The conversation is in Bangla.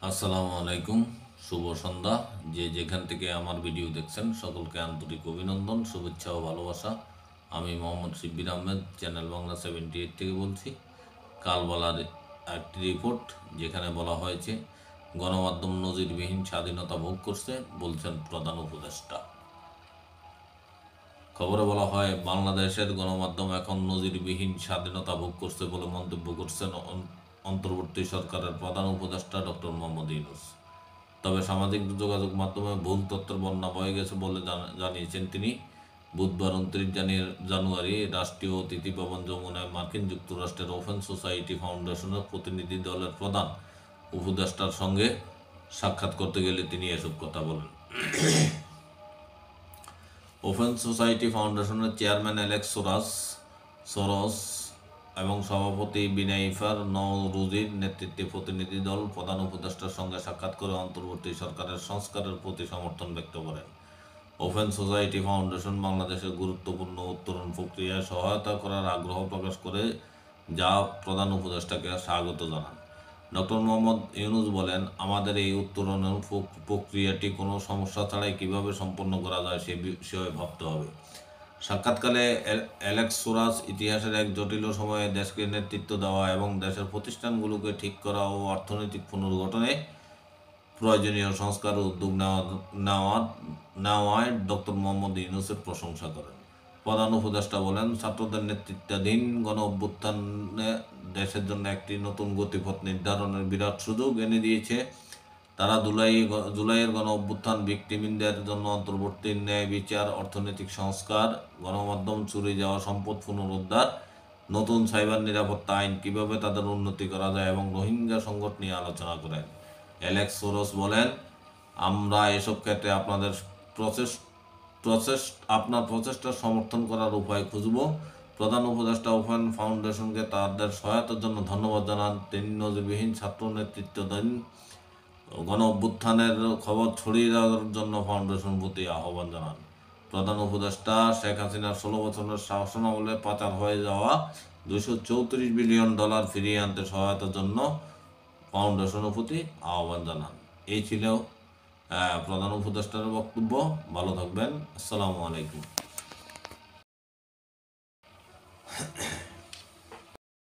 আসসালামু আলাইকুম, শুভ সন্ধ্যা। যে যেখান থেকে আমার ভিডিও দেখছেন সকলকে আন্তরিক অভিনন্দন, শুভেচ্ছা ও ভালোবাসা। আমি মোহাম্মদ শিব্বির আহমেদ, চ্যানেল বাংলা 78 থেকে বলছি। কালবালার একটি রিপোর্ট যেখানে বলা হয়েছে গণমাধ্যম নজিরবিহীন স্বাধীনতা ভোগ করছে, বলছেন প্রধান উপদেষ্টা। খবরে বলা হয় বাংলাদেশের গণমাধ্যম এখন নজিরবিহীন স্বাধীনতা ভোগ করছে বলে মন্তব্য করছেন অন্তর্বর্তী সরকারের প্রধান উপদেষ্টা ডক্টর মোহাম্মদ ইউনূস। তবে সামাজিক যোগাযোগ মাধ্যমে ভুল তথ্যের বন্যা বয়ে গেছে বলে জানিয়েছেন তিনি। বুধবার 29 জানুয়ারি রাষ্ট্রীয় অতিথি ভবন যমুনায় মার্কিন যুক্তরাষ্ট্রের ওপেন সোসাইটি ফাউন্ডেশনের প্রতিনিধি দলের প্রধান উপদেষ্টার সঙ্গে সাক্ষাৎ করতে গেলে তিনি এসব কথা বলেন। ওপেন সোসাইটি ফাউন্ডেশনের চেয়ারম্যান অ্যালেক্স সরস এবং সভাপতি বিনাইফার নওরুজির নেতৃত্বে প্রতিনিধি দল প্রধান উপদেষ্টার সঙ্গে সাক্ষাৎ করে অন্তর্বর্তী সরকারের সংস্কারের প্রতি সমর্থন ব্যক্ত করেন। ওপেন সোসাইটি ফাউন্ডেশন বাংলাদেশের গুরুত্বপূর্ণ উত্তরণ প্রক্রিয়ায় সহায়তা করার আগ্রহ প্রকাশ করে, যা প্রধান উপদেষ্টাকে স্বাগত জানান। ডক্টর মোহাম্মদ ইউনূস বলেন, আমাদের এই উত্তরণের প্রক্রিয়াটি কোনো সমস্যা ছাড়াই কীভাবে সম্পন্ন করা যায় সে বিষয়ে ভাবতে হবে। সাক্ষাৎকালে অ্যালেক্স সোরাস ইতিহাসের এক জটিল সময়ে দেশকে নেতৃত্ব দেওয়া এবং দেশের প্রতিষ্ঠানগুলোকে ঠিক করা ও অর্থনৈতিক পুনর্গঠনে প্রয়োজনীয় সংস্কার ও উদ্যোগ নেওয়ায় ডক্টর মোহাম্মদ ইউনূসের প্রশংসা করেন। প্রধান উপদেষ্টা বলেন, ছাত্রদের নেতৃত্বাধীন গণ অভ্যুত্থানে দেশের জন্য একটি নতুন গতিপথ নির্ধারণের বিরাট সুযোগ এনে দিয়েছে। তারা জুলাইয়ের গণ অভ্যুত্থান ভিক্টিমদের জন্য অন্তর্বর্তী ন্যায় বিচার, অর্থনৈতিক সংস্কার, গণমাধ্যম, চুরি যাওয়া সম্পদ পুনরুদ্ধার, নতুন সাইবার নিরাপত্তা আইন কীভাবে তাদের উন্নতি করা যায় এবং রোহিঙ্গা সংকট নিয়ে আলোচনা করেন। অ্যালেক্স সোরস বলেন, আমরা এসব ক্ষেত্রে আপনার প্রচেষ্টার সমর্থন করার উপায় খুঁজব। প্রধান উপদেষ্টা ওপেন ফাউন্ডেশনকে তাদের সহায়তার জন্য ধন্যবাদ জানান। তিনি নজিরবিহীন ছাত্র নেতৃত্বাধীন গণ অভ্যুত্থানের খবর ছড়িয়ে দেওয়ার জন্য ফাউন্ডেশন প্রতি আহ্বান জানান। প্রধান উপদেষ্টা শেখ হাসিনার 16 বছরের শাসনামলে পাচার হয়ে যাওয়া $234 বিলিয়ন ফিরিয়ে আনতে সহায়তার জন্য ফাউন্ডেশনের প্রতি আহ্বান জানান। এই ছিল প্রধান উপদেষ্টার বক্তব্য। ভালো থাকবেন। আসসালামু আলাইকুম।